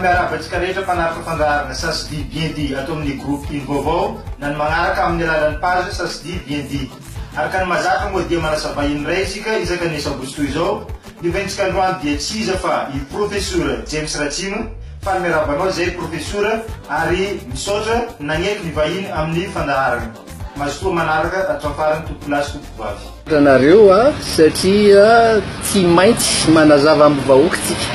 miarabantsika rehetra mpanaraka fandaharana Sasdi BND ato amin'ny groupe Invaovao na ny magnaraka amin'ny alalan'ny page Sasdi BND. Araka ny mazaka moa dia manasa vahiny ray isika isaka ny sabotsy toy izao. Niventsika androany dia tsy iza fa i professeur James Ratsino fa miarabanao zay professeur ary misaotra nagneky ny vahiny amin'ny fandaharana. Mazotoa manaraka atrafarany tompolasy tompobavy. Nareo satria tsy maintsy manazava amin'ny vahoakantsika,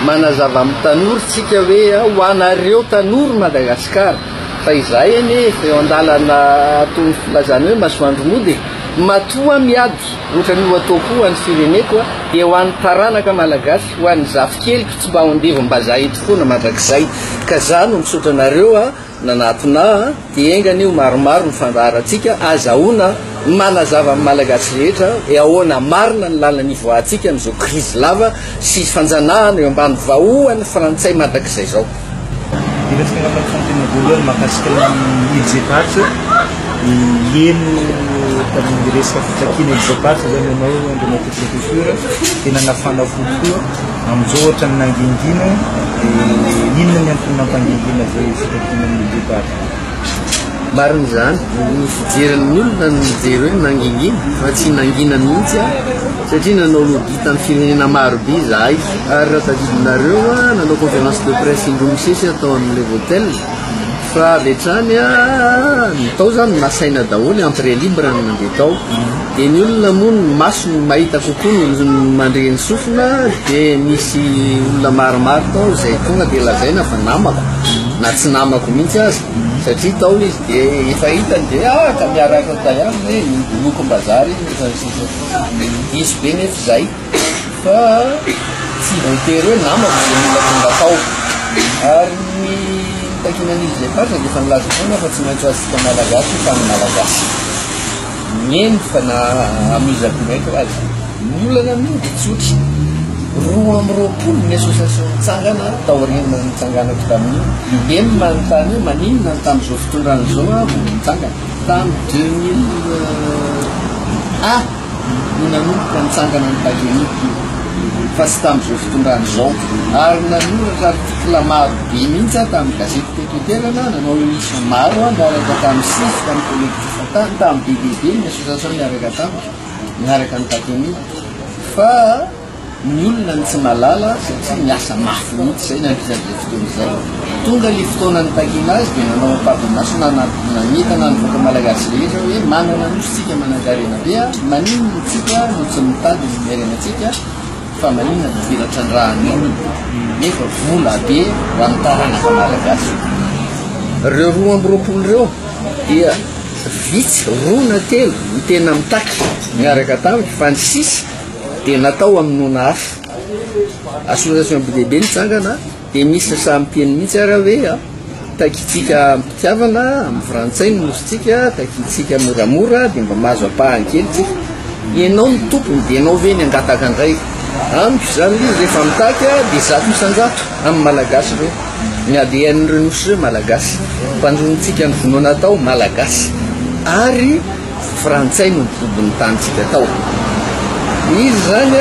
manazava amin'ny tanorintsika hoe ho anareo tanora Madagasikara fa izay eny efa eo andalana tony filazana hoe masoandro mody matoa miady ohatra ny ataoko ho an'ny fireneko dia ho an'ny taranaka malagasy ho an'ny zafikelyko tsy mba hondevo mbazaha eto foana mandrakizay ka za no misaotra anareo nanatona dia engany io maromaro ny fandaharantsika azahoana manazava amin'ny malagasy rehetra ahoana marina ny lalany ivoahantsika amin'izao krizy lava sy fanjanahana eo ambany vahoan'ny frantsay mandrakizay zao. Resaka fanteona voalohany mahakasika ny Ilzeparsa eno tamin'ny resaka fitakiana Ilzeparsa zany ianao andronaty professeur tena nafana fotoa amin'izao ohatra ny nangingina inona ny antony nampangingina zay fitakiana amin'ny Ilzeparsa. Marina zany ny fijeran'ny olona ny mijery hoe nangingina fa tsy nangina mihitsy satria nanao lobita ny firenena marobe zahay ary raha tadidinareo nanao conférence de presse indroa misesy atao amin'le hôtel fa avy hatrany tao zany nasaina daholo entrée libre ny mandeha tao dia ny olona moa ny maso mahita kokoa ny mandreny sofina dia misy olona maromaro tao izay tonga dia lazaina fa namako na tsy namako mihitsy azy satria tao izy dia efa hitany dia ka miaraka tay aminy hoe miloko mbazary izy be nefa zay fa tsy voatery hoe namako zay mila tonga tao ary ny takinan'izy zay parsa dia efa nilaza foana fa tsy maintsy azitsika malagasy fa ny malagasy mieny fa na amizako ndraiky azy ny olana amin'io dia tsotry 20 ny association mitsangana taoriana nitsanganako tamin'io dia manontany hoe maninona tamin'izao fitondran'izao mitsangana tamin'ny 2001 no nanomboka nitsangana ny takeny fa tsy tamin'izao fitondran'izao ary nanoratra artikla maro be mihitsy tamin'ny gazety tekoterana nanao émission maro niaraka tamin'ny sif tamin'ny collectif tany tamin'ny BBB ny association niaraka tamiko niaraka ny takeny fa ny olona ny tsy malala satria miasa mafy mihitsy zay nanisazay fotoana izay tonga le fotoana ny takena azy dia nanao ampavinaso nanetana ny voaka malagasy rehetra hoe manana nositsika manangarena be maninona tsika no tsy mitady ny miarenantsika fa maninona nivelatra ny raha ny nefa vola be ho an'ny taranaka malagasy. Reo 20 reo dia vitsy rona telo ny tena mitaky miaraka tamiko fa ny sisy dia natao amin'ny nona hafa association BDB nitsangana dia misy sampeny mihitsy ara hoe takitsika mpitiavana amin'ny frantsay ny nositsika takitsika moramora dia mba mahazo ampahankely tsika ianao ny tompony dia ianao ve ny angataka andray amiko zany izy rehefa mitaky dia zato isanjato amin'ny malagasy reo ny ADN renosy reo malagasy mpandronitsika ny vonoana tao malagasy ary frantsay no mibobony tanytsika tao izy zany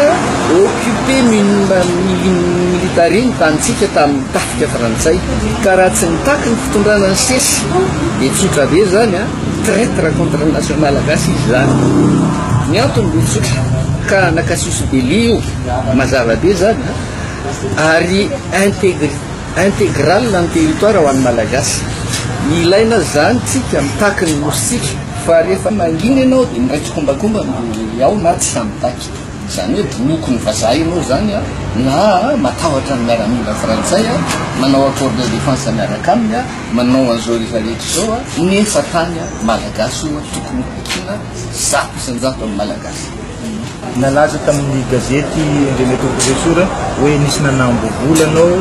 occupé military ny tanytsika tamin'ny tafika frantsay ka raha tsy nitaky ny fitondrana ny sesy dia tsotra be zany traître contre national gasy izy zany ny antony be tsotra ka nakasiosy deli io mazava be zany ary intégral ny territoire ho an'ny malagasy ilaina zany tsika mitaky ny nositsika fa rehefa mangina ianao dia miraitsy kombakomba ao na tsy samitaky zany hoe boloko ny vazaha ianao zany na matahotra ny miaramila frantsay manao accord de défense miaraka aminy manao an'izao rehetrarehetra izao nefa tany malagasy tokony takina zato isanjato amin'ny malagasy. Nalaza tamin'ny gazety andreneto professeur hoe nisy nanambo volanao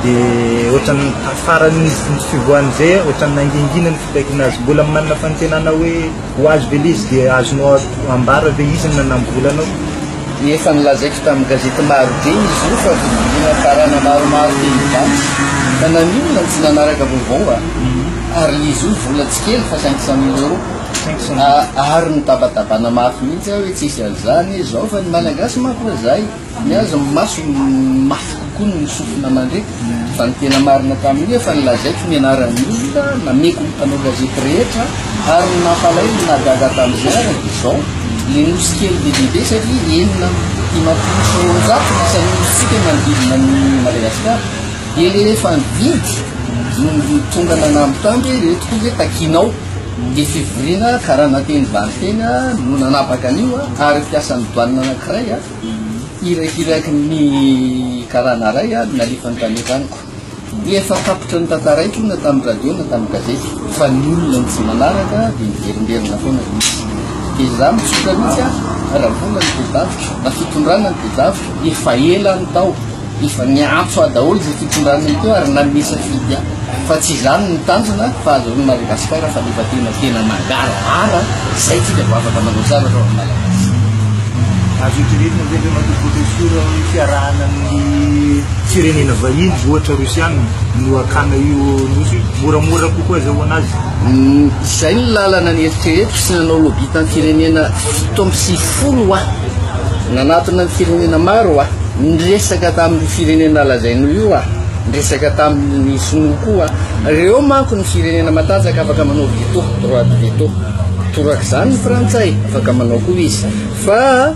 dia ohatrany farany fivoan'izay ohatrany nangingina ny fitakiana azy mbola manana fantenana hoe ho azy ve izy dia azonao ambara ve izy ny nanambo volanao. Efa nilazaiko tamin'ny gazety maro be izy io fa vidina karana maromaro be izany fa nanino na tsy nanaraka vaovao ary izy io vola tsy kely fa 500 000 €. ary nitabatabana mafy mihitsy hoe tsisy an'izany zao fa ny malagasy manko zay miazo maso mafy kokoa ny sofina mandreky fa ny tena marina tamin'io efa nilazaiko ny anaran'ny olona nameko mpanao gazety rehetra ary nampalay nagaga tamin'izay araka izao le nosy kely bebe satria enina dimampolo isan'ny nositsika manodidina ny Madagasikara dia le efa nividy tonga nanambitamby retoko hoe takinao dia fivoriana karaha nateny vaniteny no nanapaka an'io ary mpiasan'ny doanina anankiray hirahiraky ny karahanaray nalefany tametaniko dia efa tapitra ny tantaraiko na tamin'ny radio na tamin'ny gazety fa ny olona ny tsy manaraka dia miverimberina foana misy dia za mitsotra mihitsy raha vola ny tedavitra na fitondrana ny tedavitra efa ela ny tao efa niantso daholo zay fitondrana teo ary namesa fidy fa tsy zany ny tanjona fa azo'ny Madagasikara fa lefa tena mangarahara zay tsika vo afaka manao zavatra ao amin'ny Malagasy. Azo itiretina zay le matopotesura hoe fiarahana amin'ny firenena vahiny ohatra Rosiana no akana io nosy moramora kokoa zao anazy. Zay ny lalana ny eritrereto sy nanao lobby tamin'ny firenena 7 nanatona ny firenena maro niresaka tamin'ny firenena lazaino io niresaka tamin'ny sinoa koa reo manko ny firenena matanjaka afaka manao veto droit de veto toraka zany ny frantsay afaka manao koa izy fa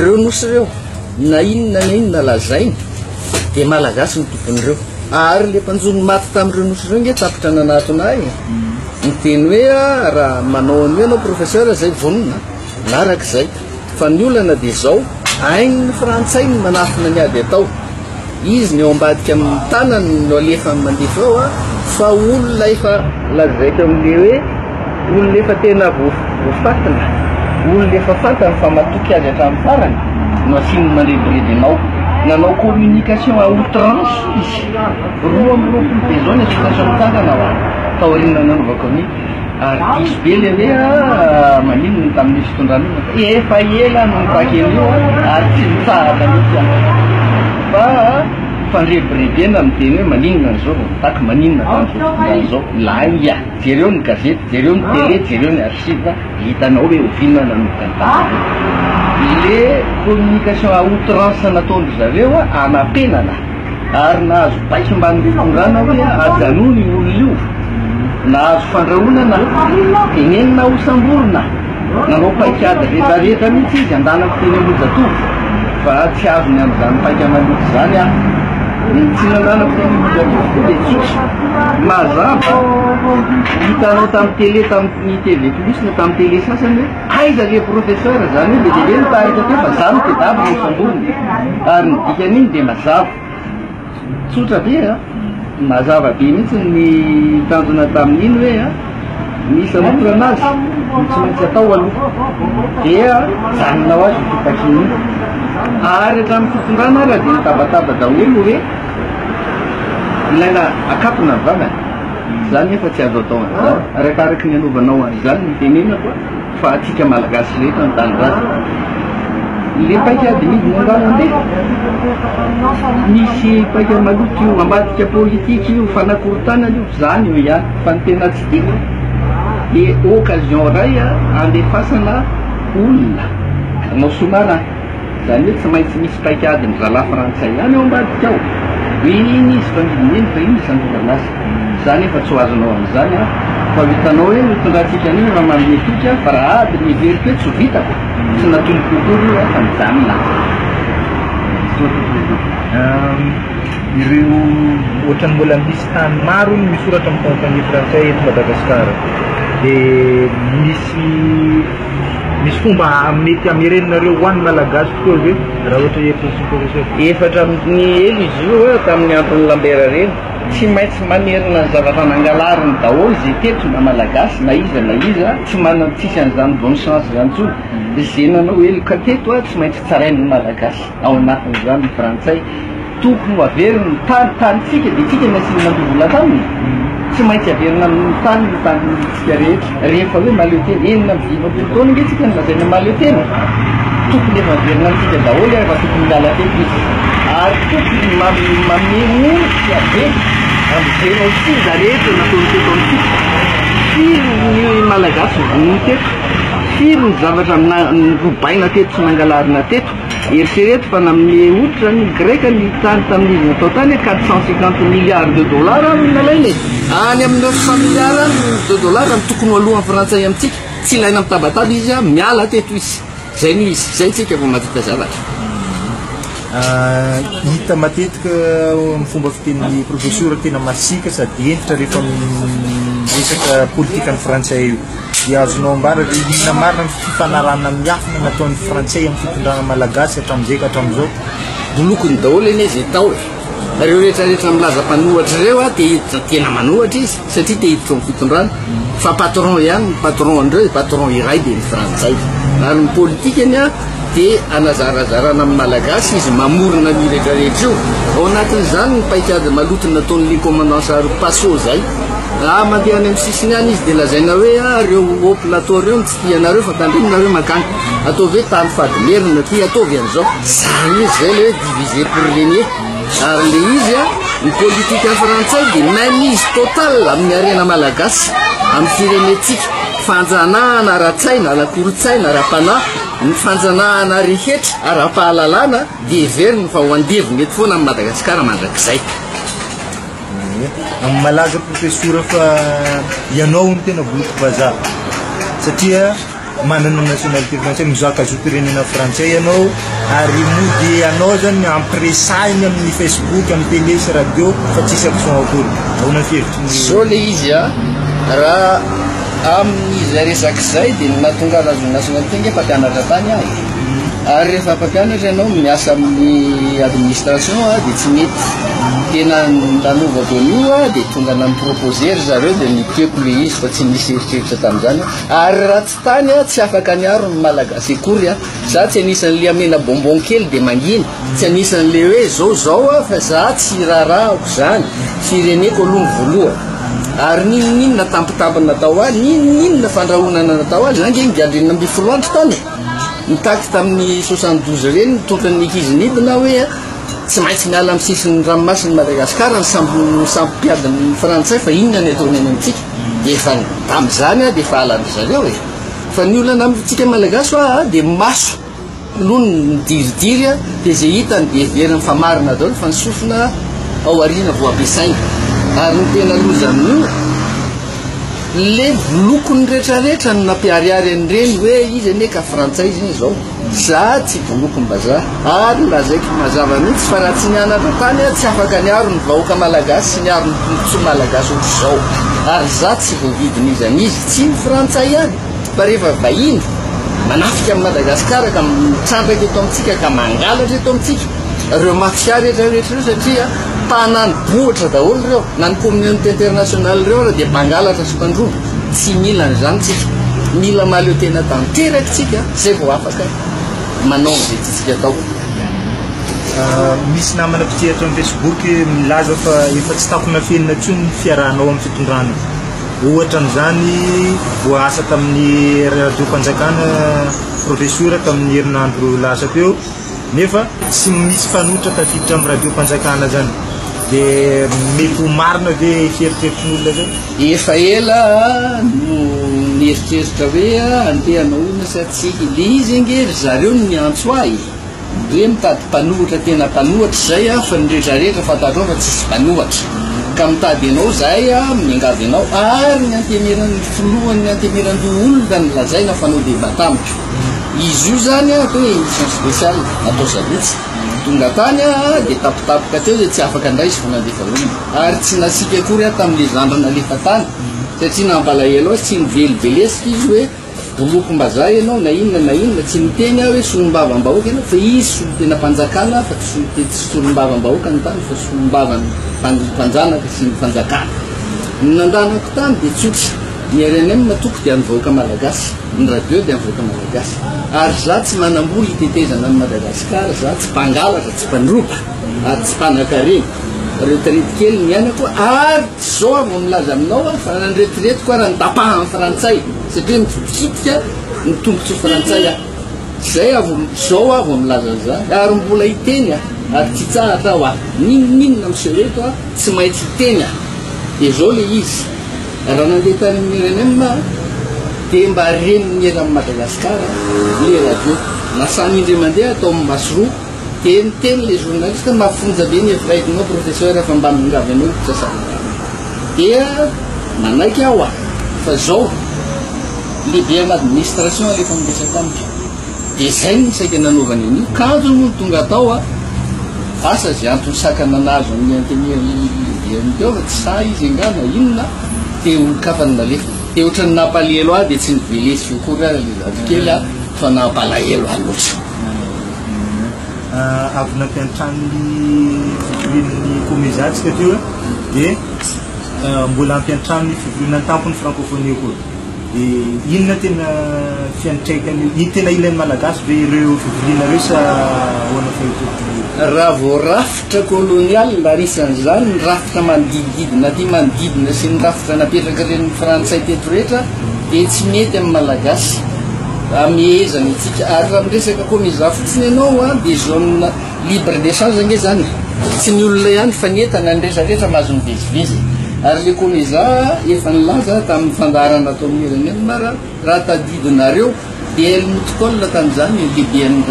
reo nosy reo na inona lazainy dia malagasy ny tompon'ireo ary le mpanjony maty tamin'ireo nosy reo nge tapitra nanatona niteny hoe raha manao an'io anao professeur zay vonona narak'izay fa ny olana dia zao aigny ny frantsay ny manafina ny ady atao izy ny eo ambadika amin'ny tanany no alefa mandefa ao fa olona efa lazaiko amin'le hoe olona efa tena voafatana olona efa fantany fa matoky azy hatramin'ny farany no asiny mandrebireby anao nanao communication à outrance izy 2 be zao ny association mitangana taorina nanaovako ny ary diso be le hoe maninona tamin'ny fitondrana efa ela no nipakelyio ary tsy mitsahaka mihitsy fa fandrebirebena miteny hoe maninona zao taky maninona tamin'izao fitondrana zao la ia jereo ny gazety jereo ny télé jereo ny archive hitanao hoe ovinona nanomboka ny le communication à outrance nataony zareo anapenana ary nahazo paiso mbany fitondrana hoe ajanony olona io nahazo fandrahonana tenenina hosamborona nanao paikady rehetrarehetra mihitsy izy andana fiteny alojato fa tsy azony amin'izany paika maloky zany tsy nandana fiteny alojato dia tsotra mazava hitanao tamin'ny télé tamin'ny TV plus na tamin'ny télé sasany hoe aiza le professeur zany hoe lehibe nitarika teo fa zany tedavy hosamborona ary nidikan'iny dia mazava tsotra be mazava be mihitsy ny tanjona tamin'iny hoe misy amokora anazy tsy maintsy atao aloha dia zanonao azy fitakiny ary hatramin'ny fitondrana raha dia nitabataba daholo hoe ilaina akapona vavana zany efa tsy azo atao an'izany arakaraky ny anaovanao an'izany ny tenenako fa atsika malagasy rehetra ny tany razy le paikady midiny andano andeha misy paika maloto io ambadika politika io fanakorontanana io zany io ihany fa ny tena tsy tiako dia occasion ray andefasana olona anao somara zany hoe tsy maintsy misy paikady ny zala frantsay ihany ao ambadika ao hoe iny izy fa midineny fa iny isandoranasy zany efa tsy ho azonao amin'izany fa hitanao hoe mitondrantsika an'io raha manome toky fa raha aby ny veriko hoe tsy ho vitako tsy natolo kokory io fa mijanona ireo ohatrany mbola misy tany maro ny misoratra amin'ny compagnie frantsay eto Madagasikara dia misy fomba mety amereninareo ho an'ny malagasy koa hoe raha ohatra efatra amin'ny elo izy io tamin'ny antony lambera reny tsy maintsy manerina ny zavatra nangalariny daholo zay teto na malagasy na iza tsy manana tsisy an'izany bonne chance zany tsony zay nanao eloka teto tsy maintsy tsarain'ny malagasy ao anatin'izany ny frantsay tokony ho averiny tanytsika dia tsika nasiny mandovola taminy tsy maintsy averina amin'ny tanytsika rehetra rehefa hoe maleo tena enina miviva taona nge tsika nylazaina maleo tena tokony efa averina antsika daholo efa tokony miala teto izy ary tokony mameno sy aveny amin'izay nao siza rehetra nataony teto amintsika ny malagasy vonony teto firy ny zavatra robaina teto sy mangalarina teto eritrereto fa namin'ny olitra ny greka ny tany tamin'izy natao tany 450 milliards de dollars nalainy any amin'ny 900 milliards de dollars ny tokony alohan'ny frantsay amintsika tsy ilaina mitabataba izy miala teto izy zay no izy zay tsika vao mahavita zavatra hita matetika fomba fitenin'ny professeur tena masika sady entitra rehefa resaka politika ny frantsay io dia azonao ambara inona marina ny fifanarana miafina nataon'ny frantsay amin'ny fitondrana malagasy hatramin'izay ka hatramin'izao bolokony daholo eny izy tao reo rehetrarehetra milaza mpanohatra ireo dia tena manohatra izy satria te hiditra amin'ny fitondrana fa patron ihany ny patron andreo patron iray dia ny frantsay ary ny politika iny dia anazarazarana amin'ny malagasy izy mamorona ny rehetrarehetra io ao anatin'izany ny paikady malotony nataon'ny commandant Saro Passo zay mandeha any amin'ny sisiny any izy dia lazaina hoe reo au plateau reo ny tsy tianareo fa tandriminareo makany ataovy hoe tany fadimerina ty ataovy an'izao zany izy zay le hoe divisé pour régner ary le izy ny politika frantsay dia mainmise total amin'ny arena malagasy amin'ny firenetsika fanjanahana ara-tsaina ara-kolotsaina ara-panahy ny fanjanahana rehetra ara-pahalalana dia everiny fa ho andeviny eto foana amin'ny Madagasikara mandrakizay amin'ny malaza professeur fa ianao ny tena boloky vazaha satria manana nationalité français mizaka zotirenena frantsay ianao ary mody ianao zany ampiresainy amin'ny Facebook amin'ny télé sy radio fa tsisy action akory ahoana fihevitry zao le izy raha amin'izy resaka zay dia nahatonga azo nationalité nge mpampianatra tany ahy ary rehefa mpampianatra ianao miasa amin'ny administration dia tsy mety tena nanova vonio dia tonga namproposer zareo dia nipeko le izy fa tsy misy eritreritra tamin'izany ary raha tsy tany tsy afaka niaro ny malagasy akory za tsy anisan'le amena bonbon kely dia manginy tsy anisan'le hoe zao fa za tsy raharahako zany fireneko aloha ny voaloha ary ninona tampitampiny natao azy ninona fandrahonana natao azy zange ngiadrina mbi foloandro tany nitaky tamin'ny 72 reny nitotran'ny kizinidina hoe tsy maintsy miala amin'ny sisiny ranomasiny Madagasikara ny sampiadin'ny frantsay fa inona ny ataony any amintsika dia efa tamin'izany dia efa alany zareo fa ny olana amintsika malagasy dia maso aloha ny diridiry dia zay hitany dia everiny fa marina daholo fa ny sofina ao ariana vao ampiasaina ary ny tena loza amin'io le bolokony rehetrarehetra no nampiariary an'ireny hoe izy ane ka frantsay izy iny zao za tsy bolokym-bazaha ary lazaiko mazava mihitsy fa raha tsy nianatra tany tsy afaka niaro ny vahoaka malagasy sy niaro ny tombontsoa malagasy ohatr'izao ary za tsy voavidiny izy an'izy tsy ny frantsay ihany fa rehefa vahiny manafika amin'ny Madagasikara ka mitrandraka eto amintsika ka mangalatra eto amintsika reo mafia rehetrarehetra reo satria tanany bohatra daholo reo na ny communauté internationale reo dia mangalatra sy mpandrobo tsy mila n'izany tsika mila maleo tena tanteraka tsika zay vao afaka manao zay tsitsika atao misy namana mpitsehatra amin'ny Facebook milaza fa efa tsy takona fenina tsony ny fiarahanao amin'ny fitondrana ohatra amin'izany voasa tamin'ny radio-mpanjakana professeur tamin'ny herinandro lasa teo nefa tsy misy fanotra tafiditra amin'ny radio-mpanjakana zany dia mety ho marina ve fieritreritrin'olona zay efa ela no nieritreritra hoe andehanao olona sy atsika le izy angery zareo no miantso ahy hoe mitady mpanohatra tena mpanohatra zay fa ny rehetrarehetra fantatrao fa tsisy mpanohatra ka mitady ianao zay miangavy ianao ary ny antemeran'ny filohany ny antemeran'do olona ny lazaina fanao débat tamiko izy io zany hoe émission spéciale atao zavitsy tonga tany dia tapitapoka teo dia tsy afaka indray izy fa nandefa olona ary tsy nasika akory tamin'le zandrana lefa tany satria nampalahelo azy tsy nivelibelesika izy hoe bolokom-bazaha ianao na inona tsy miteny hoe solom-bavam-bahoaka ianao fa izy solo tena mpanjakana fa tsy solom-bavam-bahoaka ny tany fa solom-bavany mpanjanaka sy ny mpanjakana ny nandanako tany dia tsotra ny RNM matoko dia ny vahoaka malagasy ny radio dia ny vahoaka malagasy ary za tsy manamboly hitetezana ny Madagasikara za tsy mpangalatra tsy mpandroba ary tsy mpanan-kareny retraity kely ny ainako ary zao avo milaza aminao fa nanretiretiko raha nitapahan'ny frantsay satria mikitika ny tombontso frantsay zay zao avo milaza zany ary mbola hiteny ary tsy tsahatra ninonninona miseho eto tsy maintsy hiteny dia zao le izy raha nandeha tany amin'nyrenenina dia mba reniny era amin'ny Madagasikara le radio nasan'indray mandeha atao amin'ny Masoroa dia niteny le journaliste mahafonja be ny eviraidinao professeur fa mba mingavy anao sasana dia manaiky aho fa zao lehibe amin'ny administration rehefa miresaka amiko dia zay ny saika nanaovany an'io kanjo moa ny tonga atao asa zay antony sakana nazo amin'ny anteneriany teo fa tsy sa izy angana inona dia olokafany nalefa dia ohatrany nampalahelo dia tsy nivelesy fiokory kely fa nampalahelo loatra avy nampiantrany fivorian'ny komizatsika teo dia mbola ampiantrany fivoriana tampony francophonie koa dia inona tena fiantraikany iny tena ilain'ny malagasy ve ireo fivoriana reo sa hoana fahitotry raha vao rafitra kolonial larisan'izany ny rafitra manodidididina ty manodidina sy ny rafitra napetraka reny frantsay teto rehetra dia tsy mety amin'ny malagasy amehezana itsika ary raha miresaka komiza fotsiny ianao dia zone libre d'échange ange zany tsy ny olona ihany fa nientana ny rehetrarehetra mahazo mivezivezy ary le komiza efa nilaza tamin'ny fandarana atao amin'ny herenenina raha tadidinareo dia Helmut Kohl tan'izany lehibean'ny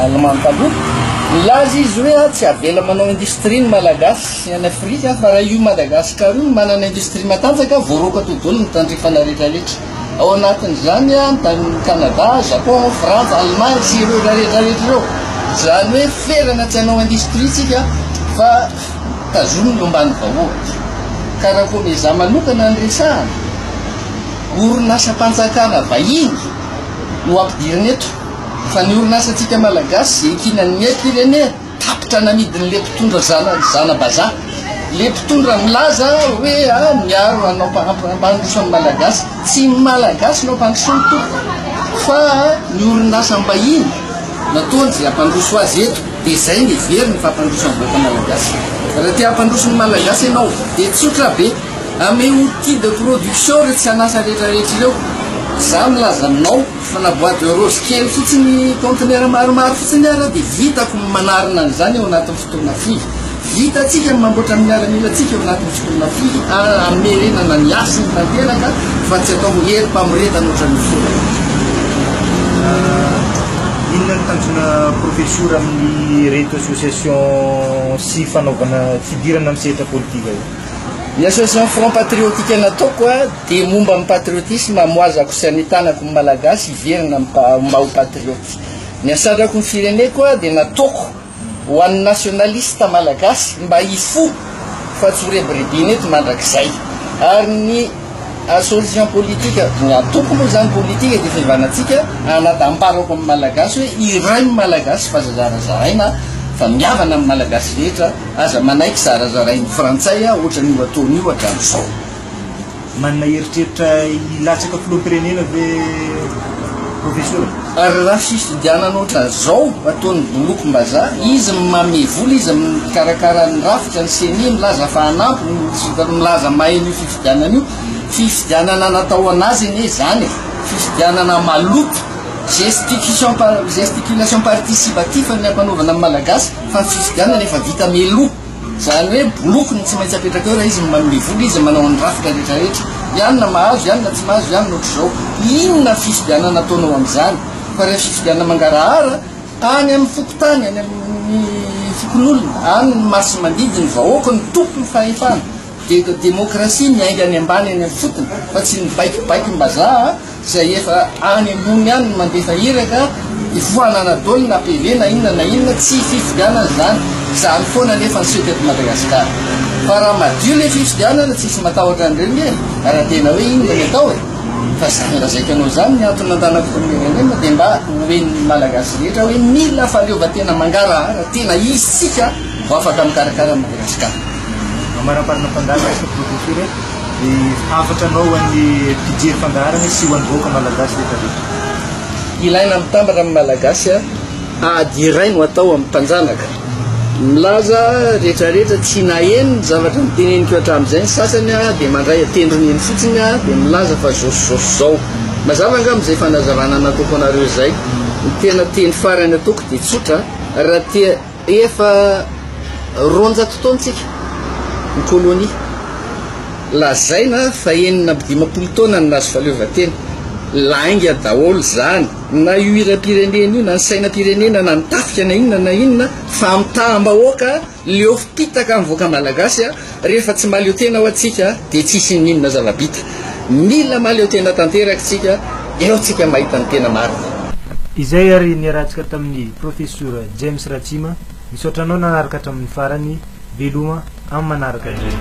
Allemand taloha nilaza izy hoe tsy avela manao industrie ny malagasy any Afrika fa raha io Madagasikara io manana industrie matanjaka voaroka tontolo ny tandrifana rehetrarehetra ao anatin'izany tany Canada, Japon, France, Allemagne sy ireo rehetrarehetra ireo zany hoe ferana tsy hanao industrie tsika fa tazominy eo ambany vahoaka ka raha komiza manokana ny resahana orinasa mpanjakana vahiny no ampidiriny eto fa ny orinasantsika malagasy ekinan'ny pirenea tapitra namidiny le mpitondra zana-bazaha le mpitondra milaza hoe miaro anao mpandroson'ny malagasy tsy malagasy nao mpandrosony tompo fa ny orinasa mbahiny nataony zay ampandroso azy eto dia zay ny veriny fa ampandrosony baka malagasy raha tia ampandrosony malagasy ianao dia tsotra be ame outil de production re tsy anasa rehetrarehetra ireo za milaza aminao fa na boîte de rose kely fotsiny conteneur maromaro fotsiny ara dia vitako manarina an'izany eo anatin'ny fotoana firy vitatsika mamboatra miaramilatsika eo anatin'ny fotoana firy amerenana ny asiny tanteraka fa tsy atao hery mpamoretana ohatran'ny fotoana inona ny tanjona professeur amin'ny reto association sy fanaovana fidirana amin'ny sehatra politika io ny association front patriotique nataoko dia momba amin'ny patriotisme amoazako sy anitanako ny malagasy iverina mba ho patriote ny asandrako ny fireneko dia nataoko ho an'ny nationaliste malagasy mba hifo fa tsy ho rebirebiny eto mandrakizay ary ny association politique ny atoko moa zany politika dia fivanatsika anaty amparako amin'ny malagasy hoe iray ny malagasy fa zarazaraina fa miavana amin'ny malagasy rehetra aza manaiky zarazarainy frantsay ohatran'io ataon'io hatramin'izao manana heritreritra ilatsaka filoham-pirenena ve professeur ary raha fifidianana ohatran'izao ataony boloko-mbazaha izy mame vola izy mikarakara ny rafitra ny seni milaza fa hanampy milaza mahaino io fifidianana natao anazy ene zany fifidianana maloto gesticulation participative ny ampanaovana amin'ny malagasy fa ny fifidianana efa vita melo zany hoe bolokony tsy maintsy apetraka eo raha izy manome vola izy manao ny rafitra rehetrarehetra ianona mahazo ianona tsy mahazo ianona ohatr'izao inona fifidianana ataonao amin'izany fa reha fifidianana mangarahara any amin'ny fokotany any amin'ny fikon'olona any ny masy mandidy ny vahoaka ny tompo ny fahefana dia démocratie miainga any ambany any amin'ny fotony fa tsy nibaikibaiky mbazaha zay efa any ambony any ny mandefa iraka ifoanana-dolo na PV na inona tsy fifidianana zany zany foana nefa ny seteto Madagasikara fa raha madio le fifidianana tsisy matahotra an'ireny raha tena hoe inona ny atao fa zany raha zaikanao zany ny antony nantanako tomirenena dia mba hoen'ny malagasy rehetra hoe mila faleovatena mangarahara tena izy tsika mba afaka mikarakara Madagasikara maraparina fandarana isika professeur dia afatra anao an'ny pijery fandarana sy ho an'ny vahoaka malagasy rehetrarehetra ilaina mitambatra amin'ny malagasy ady iray no atao amin'ny mpanjanaka milaza rehetrarehetra tsy naheny ny zavatra miteneniko hatramin'izay ny sasany dia mandray atendrony eny fotsiny dia milaza fa zosizosy zao mazava nga amin'izay fanazavana natoko anareo zay ny tena teny farany ataoko dia tsotra raha tia efa 200 taontsika ny kolonia lazaina fa enina dimapolo taona ny nazo faleovatena lainga daholo zany na io iram-pirenena io na ny sainam-pirenena na nitafika na inona fa mitambahoaka leo fipitaka mivoaka malagasy a rehefa tsy maleo tena ho atsika dia tsisy ninona zavabita mila maleo tena tanteraka tsika eo tsika mahita ny tena maro izay ary niarahantsika tamin'ny professeur James Ratsima misaotranao nanaraka hatramin'ny farany veloma amin'ny manaraka indray